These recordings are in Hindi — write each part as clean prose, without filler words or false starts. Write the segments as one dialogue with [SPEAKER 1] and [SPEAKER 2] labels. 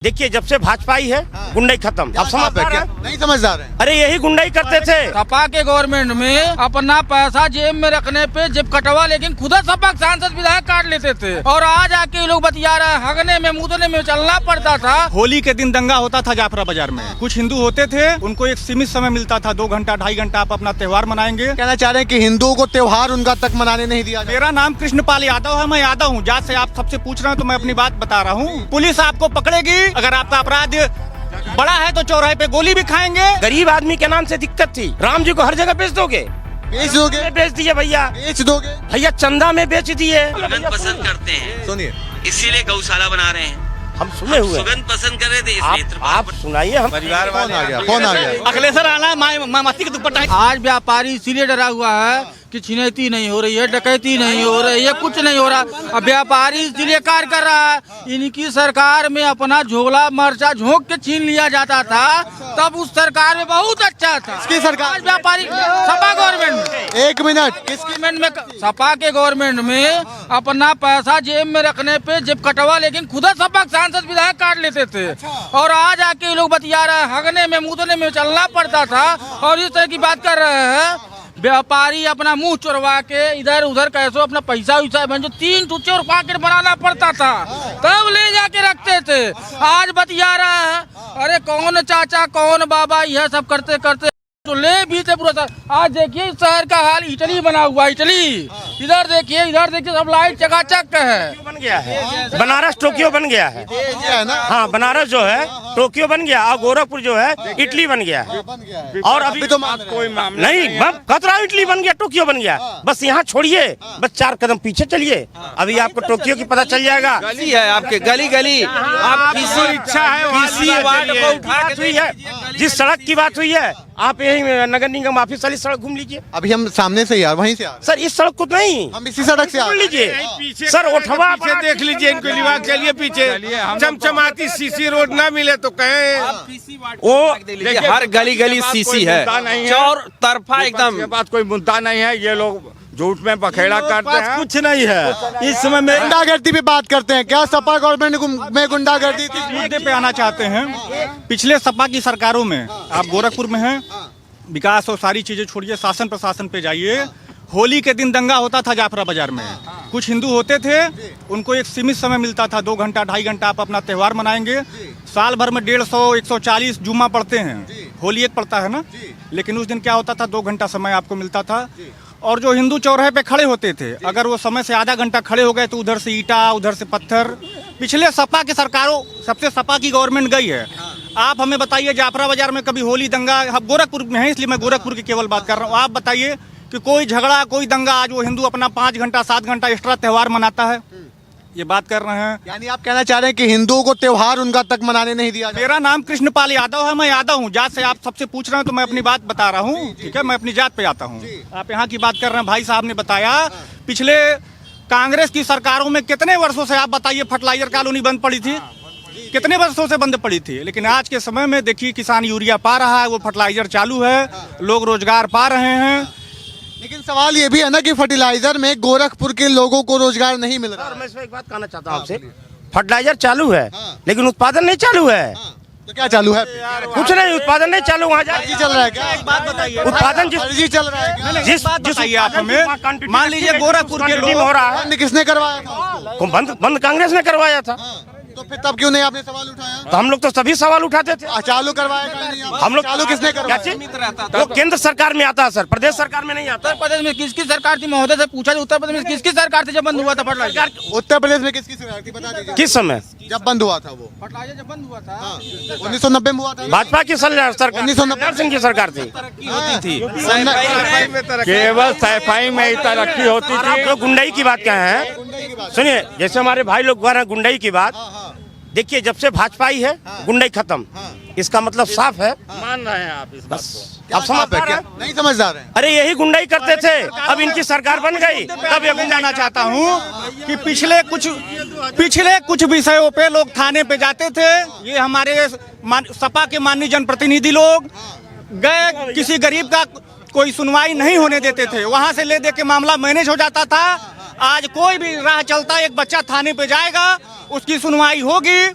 [SPEAKER 1] देखिए जब से भाजपा आई है गुंडाई खत्म। अब समझदार
[SPEAKER 2] क्या
[SPEAKER 1] है?
[SPEAKER 2] नहीं समझदार है।
[SPEAKER 1] अरे यही गुंडाई करते थे।
[SPEAKER 3] सपा के गवर्नमेंट में अपना पैसा जेब में रखने पे जेब कटवा, लेकिन खुद सपा सांसद विधायक काट लेते थे। और आज आके लोग बतिया रहे हैं, हगने में मुदने में चलना पड़ता था।
[SPEAKER 4] होली के दिन दंगा होता था जाफरा बाजार में। कुछ हिंदू होते थे, उनको एक सीमित समय मिलता था, 2 घंटा 2.5 घंटा आप अपना त्योहार मनाएंगे।
[SPEAKER 2] कहना चाह रहे हैं कि हिंदुओं को त्योहार उनका तक मनाने नहीं दिया जाए।
[SPEAKER 4] मेरा नाम कृष्णपाल यादव है, मैं यादव हूँ। जात से आप सबसे पूछ रहे हैं तो मैं अपनी बात बता रहा हूँ। पुलिस आपको पकड़ेगी, अगर आपका अपराध बड़ा है तो चौराहे पे गोली भी खाएंगे।
[SPEAKER 1] गरीब आदमी के नाम से दिक्कत थी। राम जी को हर जगह बेच दोगे?
[SPEAKER 2] बेच दोगे?
[SPEAKER 1] बेच दिए भैया,
[SPEAKER 2] बेच दोगे
[SPEAKER 1] भैया चंदा में बेच दिए।
[SPEAKER 5] सुगंध पसंद करते हैं,
[SPEAKER 2] सुनिए,
[SPEAKER 5] इसीलिए गौशाला बना रहे हैं।
[SPEAKER 1] हम सुने हुए हैं।
[SPEAKER 5] सुगंध पसंद कर रहे थे इसलिए
[SPEAKER 1] आप सुनाइए। हम
[SPEAKER 2] परिवार वाले आ गया, फोन आ गया।
[SPEAKER 4] अखिलेश्वर आना मामाती के दुपट्टा।
[SPEAKER 3] आज व्यापारी इसीलिए डरा हुआ है कि छिनैती नहीं हो रही है, डकैती नहीं हो रही है, कुछ नहीं हो रहा। अब व्यापारी इसलिए कार्य कर रहा है, इनकी सरकार में अपना झोला मर्चा झोंक के छीन लिया जाता था, तब उस सरकार में बहुत अच्छा था।
[SPEAKER 2] किसकी सरकार?
[SPEAKER 3] आज व्यापारी सपा गवर्नमेंट में,
[SPEAKER 2] एक मिनट, किसकी?
[SPEAKER 3] गवर्नमेंट में, सपा के गवर्नमेंट में अपना पैसा जेब में रखने पे जेब कटवा, लेकिन खुद सपा सांसद विधायक काट लेते थे। और आज आके लोग बतिया रहे हैं, हगने में मुदने में चलना पड़ता था। और इस तरह की बात कर रहे हैं, व्यापारी अपना मुंह चुरवा के इधर उधर कैसे अपना पैसा वैसा बन, जो 3 टूचे और पैकेट बनाना पड़ता था, तब ले जाके रखते थे। आज बतिया रहा है, अरे कौन चाचा कौन बाबा, यह सब करते करते तो ले भी थे पूरा। आज देखिए इस शहर का हाल, इटली बना हुआ है, इटली। इधर देखिए सब लाइट चकाचक है।
[SPEAKER 1] बन गया है, बनारस टोक्यो बन गया है।
[SPEAKER 2] है ना?
[SPEAKER 1] हाँ, बनारस जो है टोक्यो बन गया और गोरखपुर जो है इटली बन गया है। और अभी
[SPEAKER 2] तो कोई
[SPEAKER 1] नहीं, कतरा इटली बन गया, टोक्यो बन गया। बस यहाँ छोड़िए, बस 4 कदम पीछे चलिए, अभी आपको टोक्यो की पता चल जाएगा।
[SPEAKER 6] गली है आपके, गली गली आप किसी इच्छा है
[SPEAKER 1] किसी
[SPEAKER 6] वार्ड को उठा
[SPEAKER 1] बात हुई है, जिस सड़क की बात हुई है, आप यही नगर निगम ऑफिस वाली सड़क घूम लीजिए।
[SPEAKER 2] अभी हम सामने से यार वहीं से आ रहे
[SPEAKER 1] सर इस सड़क को नहीं,
[SPEAKER 2] हैं। हम इसी सड़क से आ
[SPEAKER 1] घूम
[SPEAKER 2] रहे हैं।
[SPEAKER 1] लीजिए सर। उठवा
[SPEAKER 7] पीछे देख लीजिए, इनको लिवा चलिए पीछे। चमचमाती सीसी रोड ना मिले तो कहें
[SPEAKER 1] वो
[SPEAKER 6] देखिए हर गली गली सीसी है, चौर तरफा एकदम।
[SPEAKER 7] बात कोई मुद्दा नहीं है, ये लोग झूठ में बखेड़ा करते हैं।
[SPEAKER 4] कुछ नहीं है। इस समय में
[SPEAKER 2] गुंडागर्दी पे बात करते हैं। क्या सपा गवर्नमेंट में गुंडागर्दी थी?
[SPEAKER 4] मुद्दे पे आना चाहते हैं। पिछले सपा की सरकारों में, आप गोरखपुर में हैं, विकास और सारी चीजें छोड़िए, शासन प्रशासन पे जाइए। होली के दिन दंगा होता था जाफरा बाजार में। कुछ हिंदू होते थे, उनको एक सीमित समय मिलता था, 2 घंटा 2.5 घंटा आप अपना त्योहार मनाएंगे। साल भर में 150 140 जुम्मा पढ़ते हैं, होली एक पड़ता है ना। लेकिन उस दिन क्या होता था, 2 घंटा समय आपको मिलता था। और जो हिंदू चौराहे पे खड़े होते थे, अगर वो समय से आधा घंटा खड़े हो गए तो उधर से ईटा उधर से पत्थर। पिछले सपा की सरकारों, सबसे सपा की गवर्नमेंट गई है। आप हमें बताइए, जाफरा बाजार में कभी होली दंगा, हम गोरखपुर में हैं इसलिए मैं गोरखपुर की केवल बात कर रहा हूँ, आप बताइए कि कोई झगड़ा कोई दंगा आज वो हिंदू अपना 5 घंटा 7 घंटा एक्स्ट्रा त्योहार मनाता है? ये बात कर रहे हैं।
[SPEAKER 2] यानी आप कहना चाह रहे हैं कि हिंदुओं को त्योहार उनका तक मनाने नहीं दिया जाए।
[SPEAKER 4] मेरा नाम कृष्णपाल यादव है, मैं यादव हूँ। जात से आप सबसे पूछ रहे हैं तो मैं अपनी बात बता रहा हूँ, ठीक है। मैं अपनी जात पे आता हूँ, आप यहाँ की बात कर रहे हैं। भाई साहब ने बताया पिछले कांग्रेस की सरकारों में कितने वर्षों से, आप बताइए, फर्टिलाइजर कॉलोनी बंद पड़ी थी, कितने वर्षों से बंद पड़ी थी। लेकिन आज के समय में देखिए किसान यूरिया पा रहा है, वो फर्टिलाइजर चालू है, लोग रोजगार पा रहे हैं।
[SPEAKER 2] लेकिन सवाल ये भी है ना कि फर्टिलाइजर में गोरखपुर के लोगों को रोजगार नहीं मिल रहा है।
[SPEAKER 1] मैं इसमें एक बात कहना चाहता हूँ आपसे, फर्टिलाइजर चालू है लेकिन उत्पादन नहीं चालू है।
[SPEAKER 2] तो क्या चालू है?
[SPEAKER 1] कुछ नहीं, उत्पादन नहीं चालू। वहाँ
[SPEAKER 2] फर्जी चल रहा है क्या?
[SPEAKER 4] एक बात बताइए,
[SPEAKER 1] उत्पादन
[SPEAKER 2] फर्जी चल रहा है क्या?
[SPEAKER 1] जिस
[SPEAKER 4] बताइए आप हमें, मान लीजिए गोरखपुर के लोग
[SPEAKER 1] हो रहा है,
[SPEAKER 2] बंद किसने करवाया था?
[SPEAKER 1] बंद कांग्रेस ने करवाया था।
[SPEAKER 2] तो फिर तब क्यों नहीं आपने सवाल उठाया?
[SPEAKER 1] तो हम लोग तो सभी सवाल उठाते थे।
[SPEAKER 2] चालू करवाया क्यों नहीं आपने?
[SPEAKER 1] हम लोग
[SPEAKER 2] चालू किसने
[SPEAKER 1] क्या
[SPEAKER 2] करवाया?
[SPEAKER 1] चीज? वो केंद्र सरकार में आता है सर, प्रदेश सरकार में नहीं आता।
[SPEAKER 3] उत्तर प्रदेश में किसकी सरकार थी महोदय से पूछा, उत्तर प्रदेश में किसकी सरकार थी जब बंद हुआ था फर्टिलाइजर?
[SPEAKER 2] उत्तर प्रदेश में किसकी सरकार थी बता दीजिए।
[SPEAKER 1] किस समय?
[SPEAKER 2] जब बंद हुआ था वो
[SPEAKER 3] फर्टिलाइजर जब बंद हुआ था
[SPEAKER 2] 1990 में हुआ था।
[SPEAKER 1] भाजपा की सरकार,
[SPEAKER 2] 1990
[SPEAKER 1] सिंह की सरकार थी।
[SPEAKER 7] केवल सफाई में ही तरक्की होती
[SPEAKER 1] और आप
[SPEAKER 7] थी।
[SPEAKER 1] लोग गुंडाई की बात कहे हैं, सुनिए, जैसे हमारे भाई लोग कह रहे हैं गुंडाई की बात। देखिए जब से भाजपा आई है गुंडाई खत्म, इसका मतलब साफ है।
[SPEAKER 7] मान रहे हैं आप इस बात को?
[SPEAKER 1] अब समझदार
[SPEAKER 2] क्या
[SPEAKER 1] है?
[SPEAKER 2] नहीं समझदार है?
[SPEAKER 1] अरे यही गुंडाई करते थे, अब इनकी सरकार बन गई।
[SPEAKER 4] तब ये जाना चाहता हूँ कि पिछले कुछ विषयों पे लोग थाने पे जाते थे। ये हमारे सपा के माननीय जनप्रतिनिधि लोग गए, किसी गरीब का कोई सुनवाई नहीं होने देते थे, वहां से ले दे के मामला मैनेज हो जाता था। आज कोई भी राह चलता एक बच्चा थाने पे जाएगा, उसकी सुनवाई होगी,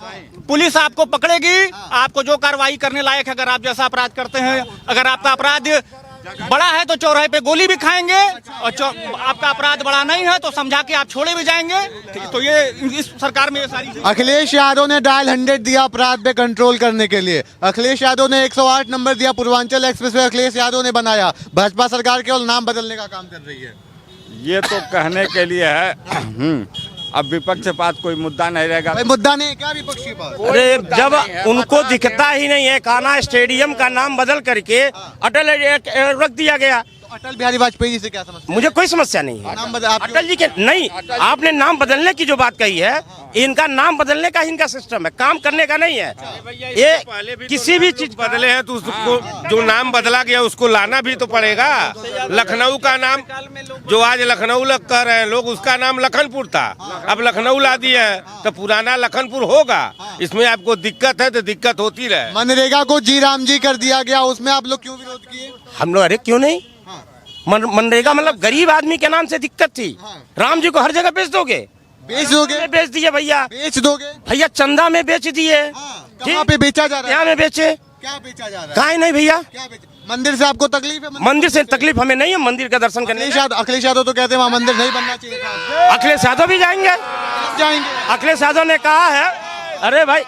[SPEAKER 4] पुलिस आपको पकड़ेगी, आपको जो कार्रवाई करने लायक है, अगर आप जैसा अपराध करते हैं, अगर आपका अपराध बड़ा है तो चौराहे पे गोली भी खाएंगे, और आपका अपराध बड़ा नहीं है तो समझा के आप छोड़े भी जाएंगे। तो ये इस सरकार में ये सारी
[SPEAKER 2] अखिलेश यादव ने डायल 100 दिया अपराध पे कंट्रोल करने के लिए। अखिलेश यादव ने 108 नंबर दिया, पूर्वांचल एक्सप्रेस वे अखिलेश यादव ने बनाया। भाजपा सरकार केवल नाम बदलने का काम कर रही है।
[SPEAKER 8] ये तो कहने के लिए है। अब विपक्ष के पास कोई मुद्दा नहीं रहेगा।
[SPEAKER 2] भाई मुद्दा नहीं है क्या विपक्ष के पास?
[SPEAKER 1] अरे जब उनको दिखता ही नहीं है, कान्हा स्टेडियम का नाम बदल करके अटल रख दिया गया।
[SPEAKER 2] तो अटल बिहारी वाजपेयी जी से क्या समस्या?
[SPEAKER 1] मुझे कोई समस्या नहीं है
[SPEAKER 2] नाम बदल
[SPEAKER 1] अटल जी के नहीं। आपने नाम बदलने की जो बात कही है, इनका नाम बदलने का इनका सिस्टम है, काम करने का नहीं है। ये किसी भी चीज
[SPEAKER 7] बदले हैं तो उसको जो नाम बदला गया उसको लाना भी तो पड़ेगा। लखनऊ का नाम जो आज लखनऊ कह रहे हैं लोग, उसका नाम लखनपुर था, अब लखनऊ ला दिया है तो पुराना लखनपुर होगा। इसमें आपको दिक्कत है तो दिक्कत होती रहे।
[SPEAKER 2] मनरेगा को जी राम जी कर दिया गया, उसमें आप लोग क्यों विरोध किए?
[SPEAKER 1] हम लोग अरे क्यों नहीं, मनरेगा मतलब गरीब आदमी के नाम से दिक्कत थी। राम जी को हर जगह बेच दोगे?
[SPEAKER 2] बेच दोगे?
[SPEAKER 1] बेच दिए भैया,
[SPEAKER 2] बेच दोगे
[SPEAKER 1] भैया चंदा में बेच दिए।
[SPEAKER 2] कहाँ पे बेचा जा रहा है?
[SPEAKER 1] क्या में बेचे?
[SPEAKER 2] क्या बेचा जा रहा है?
[SPEAKER 1] कहीं नहीं भैया।
[SPEAKER 2] क्या बेचा? मंदिर से आपको तकलीफ है?
[SPEAKER 1] मंदिर से तकलीफ हमें नहीं है, मंदिर का दर्शन करने।
[SPEAKER 2] अखिलेश यादव तो कहते हैं वहाँ मंदिर नहीं बनना चाहिए था।
[SPEAKER 1] अखिलेश यादव भी जाएंगे। अखिलेश यादव ने कहा है, अरे भाई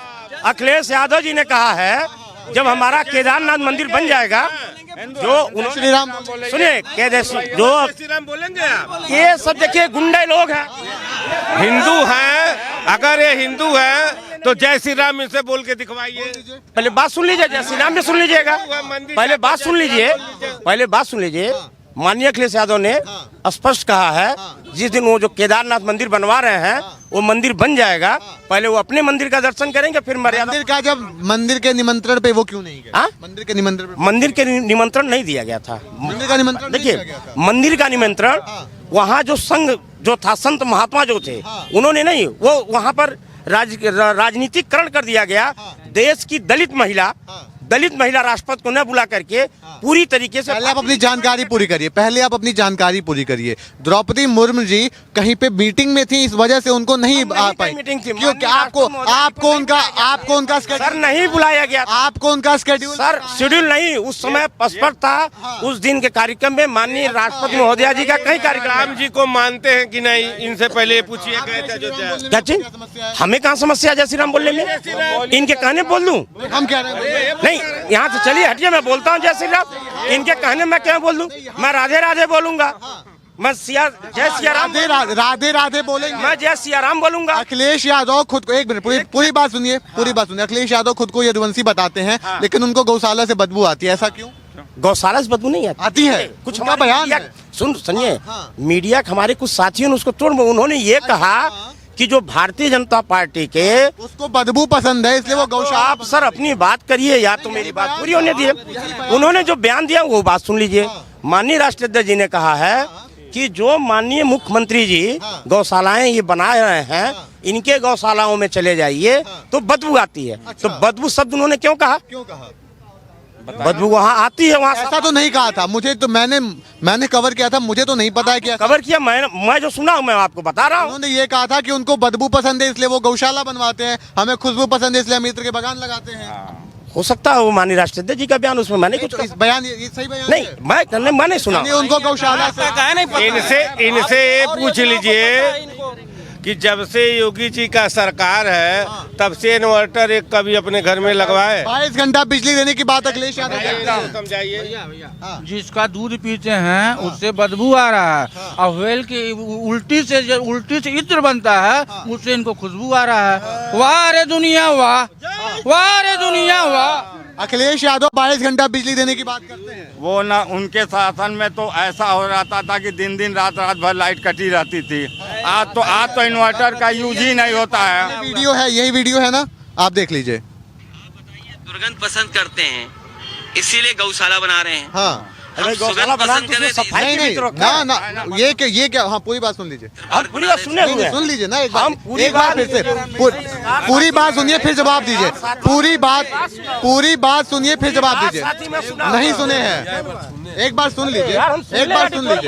[SPEAKER 1] अखिलेश यादव जी ने कहा है जब हमारा केदारनाथ मंदिर बन जाएगा, जो
[SPEAKER 2] श्री राम
[SPEAKER 1] सुनिए जो
[SPEAKER 7] श्री राम बोलेंगे आप?
[SPEAKER 1] ये सब देखिए गुंडे लोग हैं,
[SPEAKER 7] हिंदू हैं। अगर ये हिंदू है तो जय श्री राम इनसे बोल के दिखवाइए।
[SPEAKER 1] पहले बात सुन लीजिए, जय श्री राम भी सुन लीजिएगा। पहले बात सुन लीजिए, माननीय अखिलेश यादव ने स्पष्ट कहा है जिस दिन वो जो केदारनाथ मंदिर बनवा रहे हैं वो मंदिर बन जाएगा, पहले वो अपने मंदिर का दर्शन करेंगे, फिर मर्यादा।
[SPEAKER 2] मंदिर का जब मंदिर के निमंत्रण पे वो क्यों नहीं गए? मंदिर के
[SPEAKER 1] निमंत्रण नहीं दिया गया था।
[SPEAKER 2] मंदिर का निमंत्रण
[SPEAKER 1] देखिए, मंदिर का निमंत्रण वहाँ जो संघ जो था, संत महात्मा जो थे, उन्होंने नहीं, वो वहाँ पर राजनीतिकरण कर दिया गया। देश की दलित महिला राष्ट्रपति को न बुला करके पूरी तरीके से
[SPEAKER 2] पहले आप अपनी जानकारी पूरी करिए। द्रौपदी मुर्मू जी कहीं पे मीटिंग में थी, इस वजह से उनको नहीं आ पाई।
[SPEAKER 1] मीटिंग थी
[SPEAKER 2] क्योंकि आपको उनका
[SPEAKER 1] सर नहीं बुलाया गया,
[SPEAKER 2] आपको उनका
[SPEAKER 1] शेड्यूल नहीं उस समय स्पष्ट था। उस दिन के कार्यक्रम में माननीय राष्ट्रपति महोदया जी का कई कार्यक्रम।
[SPEAKER 7] राम जी को मानते हैं कि नहीं, इनसे पहले पूछिए गए थे अयोध्या।
[SPEAKER 1] क्या चीज? हमें कहाँ समस्या जय श्री राम बोलने में? इनके कहने बोल दूं?
[SPEAKER 2] हम कह रहे हैं
[SPEAKER 1] नहीं, यहाँ से चलिए हटिए, मैं बोलता हूँ जय श्री राम। इनके कहने में क्या बोल दूं? मैं राधे राधे बोलूंगा, मैं जय सिया राम,
[SPEAKER 2] राधे राधे बोलेंगे,
[SPEAKER 1] मैं जय सिया राम बोलूंगा।
[SPEAKER 2] अखिलेश यादव खुद को, एक मिनट पूरी बात सुनिए। अखिलेश यादव खुद को यदुवंशी बताते हैं, लेकिन उनको गौशाला से बदबू आती है, ऐसा क्यों?
[SPEAKER 1] गौशाला से बदबू नहीं
[SPEAKER 2] आती है?
[SPEAKER 1] कुछ
[SPEAKER 2] हमारा बयान है।
[SPEAKER 1] सुनिए, मीडिया के हमारे कुछ साथियों ने उसको उन्होंने ये कहा कि जो भारतीय जनता पार्टी के
[SPEAKER 2] उसको बदबू पसंद है, इसलिए वो गौशाला।
[SPEAKER 1] आप सर अपनी बात करिए, या तो मेरी बात पूरी होने दिए। उन्होंने जो बयान दिया वो बात सुन लीजिए। माननीय राष्ट्रीय अध्यक्ष जी ने कहा है कि जो माननीय मुख्यमंत्री जी गौशालाएं ये बना रहे हैं, इनके गौशालाओं में चले जाइए तो बदबू आती है। तो बदबू शब्द उन्होंने क्यों कहा? बदबू वहाँ आती है, वहाँ
[SPEAKER 2] ऐसा तो नहीं कहा था। मुझे तो मैंने कवर किया था, मुझे तो नहीं पता है कि
[SPEAKER 1] कवर किया। मैं जो सुना मैं आपको बता रहा हूँ।
[SPEAKER 2] उन्होंने ये कहा था कि उनको बदबू पसंद है इसलिए वो गौशाला बनवाते हैं, हमें खुशबू पसंद है इसलिए हम इत्र के बगान लगाते हैं।
[SPEAKER 1] हो सकता है वो माननीय राष्ट्रीय अध्यक्ष जी का बयान, उसमें मैंने कुछ
[SPEAKER 2] बयान ये सही बयान
[SPEAKER 1] नहीं, मैंने सुना
[SPEAKER 2] उनको गौशाला से।
[SPEAKER 7] इनसे पूछ लीजिए कि जब से योगी जी का सरकार है तब से इन्वर्टर एक कभी अपने घर में लगवाए?
[SPEAKER 2] 22 घंटा बिजली देने की बात अखिलेश यादव
[SPEAKER 7] समझाइए।
[SPEAKER 3] जिसका दूध पीते हैं उससे बदबू आ रहा है, और व्हेल की उल्टी से इत्र बनता है, उससे इनको खुशबू आ रहा है। वाह रे दुनिया वाह, वाह रे दुनिया वाह।
[SPEAKER 2] अखिलेश यादव 22 घंटा बिजली देने की बात करते हैं।
[SPEAKER 8] वो ना उनके शासन में तो ऐसा हो रहता था कि दिन रात भर लाइट कटी रहती थी। आज तो इन्वर्टर का यूज ही नहीं होता है।
[SPEAKER 2] यही वीडियो है ना, आप देख लीजिए।
[SPEAKER 5] दुर्गंध पसंद करते हैं इसीलिए गौशाला बना रहे हैं।
[SPEAKER 2] हाँ,
[SPEAKER 1] गौशाला बना तो सफाई
[SPEAKER 2] नहीं ना, ये क्या? हाँ, पूरी बात सुन लीजिए।
[SPEAKER 1] पूरी बात सुन लीजिए ना, एक बार फिर से
[SPEAKER 2] पूरी बात सुनिए फिर जवाब दीजिए। पूरी बात सुनिए फिर जवाब दीजिए। नहीं सुने हैं, एक बार सुन लीजिए,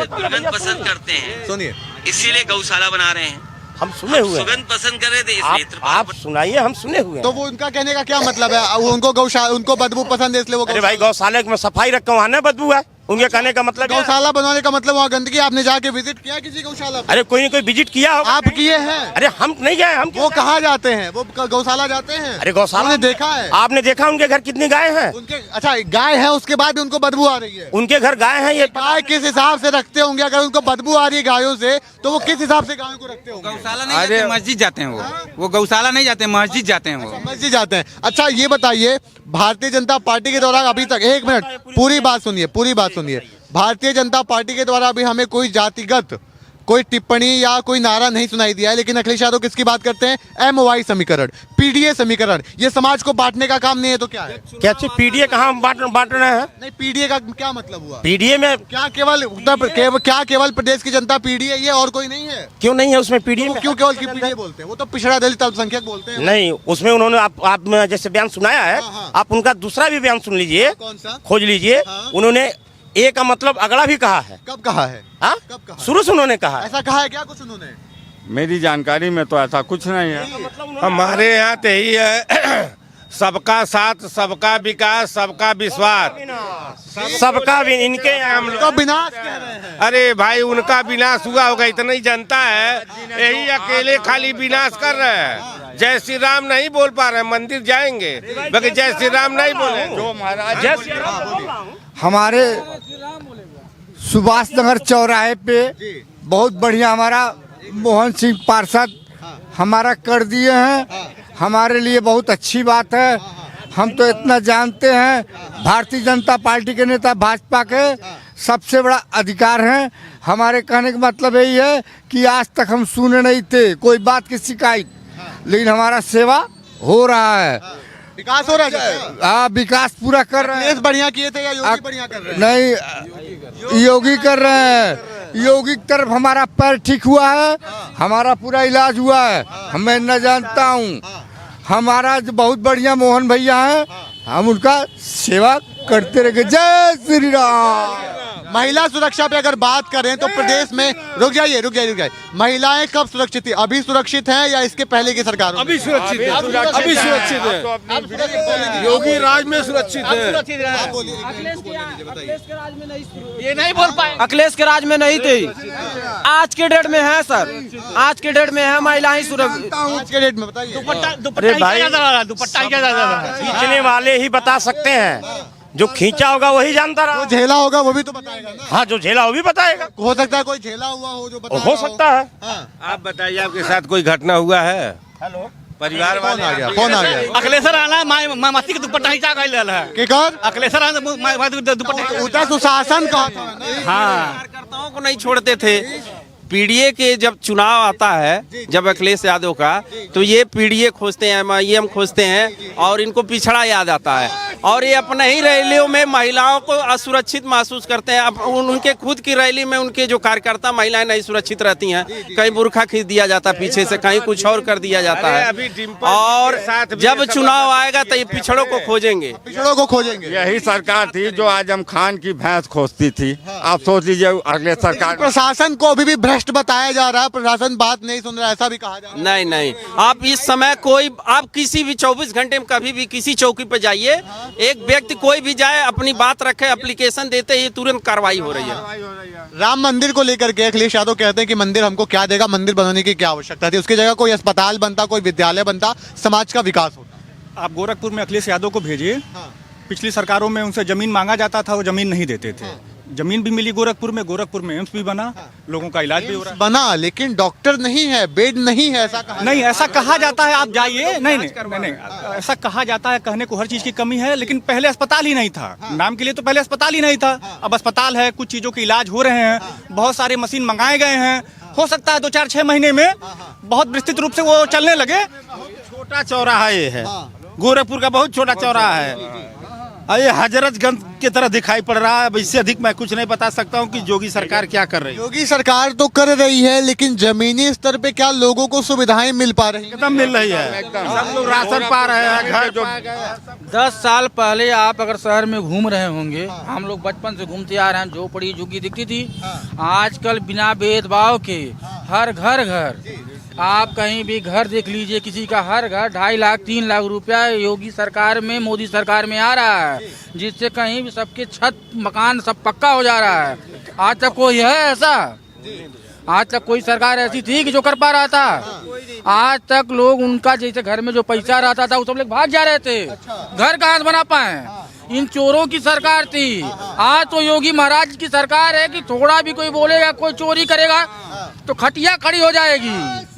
[SPEAKER 5] दुर्गंध पसंद करते हैं
[SPEAKER 2] सुनिए।
[SPEAKER 5] इसीलिए गौशाला बना रहे हैं।
[SPEAKER 1] हम सुने हुए हैं।
[SPEAKER 5] सुगंध पसंद कर रहे थे इसलिए
[SPEAKER 1] आप सुनाइए, हम सुने हुए हैं।
[SPEAKER 2] तो वो उनका कहने का क्या मतलब है? वो उनको बदबू पसंद है इसलिए वो
[SPEAKER 1] अरे भाई गौशाला में सफाई रखा, वहाँ ना बदबू है, उनके कहने का मतलब है।
[SPEAKER 2] गौशाला बनवाने का मतलब वहाँ गंदगी। आपने जाके विजिट किया किसी गौशाला पे?
[SPEAKER 1] अरे कोई नहीं कोई विजिट किया होगा।
[SPEAKER 2] आप किए हैं?
[SPEAKER 1] अरे हम नहीं गए, हम
[SPEAKER 2] वो कहाँ जाते हैं? वो गौशाला जाते हैं?
[SPEAKER 1] अरे गौशाला
[SPEAKER 2] आपने देखा है?
[SPEAKER 1] आपने देखा उनके घर कितनी गाय हैं?
[SPEAKER 2] उनके अच्छा गाय है, उसके बाद भी उनको बदबू आ रही है।
[SPEAKER 1] उनके घर गाय हैं, ये
[SPEAKER 2] गाय किस हिसाब से रखते होंगे? अगर उनको बदबू आ रही है गायों से तो वो किस हिसाब से गायों को रखते होंगे?
[SPEAKER 3] गौशाला नहीं जाते, मस्जिद जाते हैं वो गौशाला नहीं जाते, मस्जिद जाते हैं वो।
[SPEAKER 2] मस्जिद जाते हैं। अच्छा ये बताइए, भारतीय जनता पार्टी के द्वारा अभी तक, एक मिनट पूरी बात सुनिए, भारतीय जनता पार्टी के द्वारा अभी हमें कोई जातिगत कोई टिप्पणी या कोई नारा नहीं सुनाई दिया है, लेकिन अखिलेश यादव किसकी बात करते हैं? MOI समीकरण, PDA समीकरण। ये समाज को बांटने का काम नहीं है तो क्या है?
[SPEAKER 1] क्या चीज पीडीए कहाँ बांट रहे हैं?
[SPEAKER 2] नहीं, PDA का क्या मतलब हुआ?
[SPEAKER 1] पीडीए में
[SPEAKER 2] क्या केवल प्रदेश की जनता PDA ये और कोई नहीं है?
[SPEAKER 1] क्यों नहीं है उसमें पीडीए में?
[SPEAKER 2] क्यों केवल की PDA बोलते हैं? वो तो पिछड़ा दलित अल्पसंख्यक बोलते हैं।
[SPEAKER 1] नहीं, उसमें उन्होंने आप जैसे बयान सुनाया है,
[SPEAKER 2] हाँ।
[SPEAKER 1] आप उनका दूसरा भी बयान सुन लीजिए,
[SPEAKER 2] कौन सा?
[SPEAKER 1] खोज लीजिए।
[SPEAKER 2] हाँ।
[SPEAKER 1] उन्होंने ए का मतलब अगला भी कहा है।
[SPEAKER 2] कब कहा है?
[SPEAKER 1] हाँ?
[SPEAKER 2] कब कहा?
[SPEAKER 1] शुरू से उन्होंने कहा है।
[SPEAKER 2] ऐसा कहा है क्या कुछ उन्होंने?
[SPEAKER 8] मेरी जानकारी में तो ऐसा कुछ नहीं है।
[SPEAKER 7] हमारे यहाँ तो यही है, सबका साथ, सबका विकास, सबका विश्वास।
[SPEAKER 1] सबका भी इनके यहाँ हम
[SPEAKER 2] तो
[SPEAKER 1] लोग
[SPEAKER 2] विनाश कह रहे हैं।
[SPEAKER 7] अरे भाई उनका विनाश हुआ होगा, इतना ही जनता है, यही अकेले खाली विनाश कर रहे हैं। जय श्री राम नहीं बोल पा रहे हैं, मंदिर जाएंगे बाकी जय श्री राम नहीं बोले।
[SPEAKER 8] जो महाराज
[SPEAKER 1] जय श्री राम बोल रहा हूँ।
[SPEAKER 9] हमारे सुभाष नगर चौराहे पे बहुत बढ़िया हमारा मोहन सिंह पार्षद हमारा कर दिए हैं। हमारे लिए बहुत अच्छी बात है। हम तो इतना जानते हैं, भारतीय जनता पार्टी के नेता भाजपा के सबसे बड़ा अधिकार हैं। हमारे कहने का मतलब यही है कि आज तक हम सुने नहीं थे कोई बात की शिकायत, लेकिन हमारा सेवा हो रहा है,
[SPEAKER 2] विकास हो रहा है।
[SPEAKER 9] विकास पूरा कर रहे हैं।
[SPEAKER 2] बढ़िया किए थे या योगी बढ़िया कर रहे हैं?
[SPEAKER 9] नहीं, योगी कर रहे हैं। योगी की तरफ हमारा पैर ठीक हुआ है, हमारा पूरा इलाज हुआ है। मैं न जानता हूँ, हमारा जो बहुत बढ़िया मोहन भैया है, हम उनका सेवा करते रहेंगे। जय श्री राम।
[SPEAKER 2] महिला सुरक्षा पे अगर बात करें तो प्रदेश में रुक जाइए महिलाएं कब सुरक्षित थी? अभी सुरक्षित हैं या इसके पहले की सरकार?
[SPEAKER 7] अभी सुरक्षित है, अभी सुरक्षित है, योगी राज में सुरक्षित है।
[SPEAKER 3] ये नहीं बोल पाए, अखिलेश के राज में नहीं थी, आज के डेट में है सर, आज के डेट में है महिलाएं सुरक्षित।
[SPEAKER 2] आज के डेट में बताइए।
[SPEAKER 1] अरे भाई खींचने वाले ही बता सकते हैं, जो खींचा होगा वही जानता रहा।
[SPEAKER 2] जो झेला होगा वो भी तो बताएगा ना।
[SPEAKER 1] हाँ, जो झेला वो भी बताएगा।
[SPEAKER 2] हो सकता है कोई झेला हुआ हो जो बता
[SPEAKER 1] हो सकता है।
[SPEAKER 7] आप बताइए, आपके साथ कोई घटना हुआ है?
[SPEAKER 1] हेलो,
[SPEAKER 7] परिवार
[SPEAKER 2] कौन आ गया? कौन आ गया?
[SPEAKER 3] अखिलेश आना मामाती के दुपट्टा ही चाका ले रहा है।
[SPEAKER 2] केकर
[SPEAKER 3] अखिलेश आना दुपट्टा
[SPEAKER 2] उतना सुशासन कहा था ना।
[SPEAKER 6] हाँ, कार्यकर्ताओं को नहीं छोड़ते थे। पीडीए के जब चुनाव आता है, जब अखिलेश यादव का, तो ये पीडीए खोजते हैं, MIM खोजते हैं और इनको पिछड़ा याद आता है, और ये अपने ही रैलियों में महिलाओं को असुरक्षित महसूस करते हैं। अब उनके खुद की रैली में उनके जो कार्यकर्ता महिलाएं नहीं सुरक्षित रहती हैं, कहीं बुरखा खींच दिया जाता है पीछे से, कहीं कुछ और कर दिया जाता है। और जब चुनाव आएगा तो ये पिछड़ों को खोजेंगे,
[SPEAKER 8] यही सरकार थी जो आजम खान की भैंस खोजती थी। आप सोच लीजिए, अगले सरकार
[SPEAKER 2] प्रशासन को अभी भी भ्रष्ट बताया जा रहा है, प्रशासन बात नहीं सुन रहा, ऐसा भी कहा जा रहा है।
[SPEAKER 6] नहीं, आप इस समय आप किसी भी 24 घंटे में कभी भी किसी चौकी पर जाइए, एक व्यक्ति कोई भी जाए, अपनी बात रखे, एप्लीकेशन देते ही तुरंत कार्रवाई हो रही है।
[SPEAKER 2] राम मंदिर को लेकर के अखिलेश यादव कहते हैं कि मंदिर हमको क्या देगा, मंदिर बनाने की क्या आवश्यकता थी, उसकी जगह कोई अस्पताल बनता, कोई विद्यालय बनता, समाज का विकास होता।
[SPEAKER 4] आप गोरखपुर में अखिलेश यादव को भेजिए। पिछली सरकारों में उनसे जमीन मांगा जाता था, वो जमीन नहीं देते थे। जमीन भी मिली गोरखपुर में एम्स भी बना, लोगों का इलाज भी हो रहा है।
[SPEAKER 2] बना, लेकिन डॉक्टर नहीं है, बेड नहीं है, ऐसा कहा
[SPEAKER 4] नहीं, ऐसा कहा जाता है, आप जाइए। नहीं, ऐसा कहा जाता है, कहने को हर चीज की कमी है, लेकिन पहले अस्पताल ही नहीं था। नाम के लिए तो पहले अस्पताल ही नहीं था, अब अस्पताल है, कुछ चीजों के इलाज हो रहे हैं, बहुत सारे मशीन मंगाए गए हैं। हो सकता है 2-4-6 महीने में बहुत विस्तृत रूप से वो चलने लगे।
[SPEAKER 7] छोटा चौराहा ये है, गोरखपुर का बहुत छोटा चौराहा है, ये हजरतगंज की तरह दिखाई पड़ रहा है। अब इससे अधिक मैं कुछ नहीं बता सकता हूँ कि योगी सरकार क्या कर रही है।
[SPEAKER 2] योगी सरकार तो कर रही है, लेकिन जमीनी स्तर पे क्या लोगों को सुविधाएं मिल पा रही हैं?
[SPEAKER 7] एकदम मिल रही है, सब लोग राशन पा रहे हैं, घर जो
[SPEAKER 3] 10 साल पहले आप अगर शहर में घूम रहे होंगे, हम लोग बचपन से घूमते आ रहे हैं, झोपड़ी झुग्गी दिखती थी। आजकल बिना भेदभाव के हर घर आप कहीं भी घर देख लीजिए, किसी का हर घर 2.5 लाख 3 लाख रुपया योगी सरकार में, मोदी सरकार में आ रहा है, जिससे कहीं भी सबके छत मकान सब पक्का हो जा रहा है। आज तक कोई है ऐसा? आज तक कोई सरकार ऐसी थी कि जो कर पा रहा था? आज तक लोग उनका जैसे घर में जो पैसा रहता था वो सब लोग भाग जा रहे थे। घर कहाँ से बना पाए? इन चोरों की सरकार थी। आज तो योगी महाराज की सरकार है कि थोड़ा भी कोई बोलेगा, कोई चोरी करेगा तो खटिया खड़ी हो जाएगी।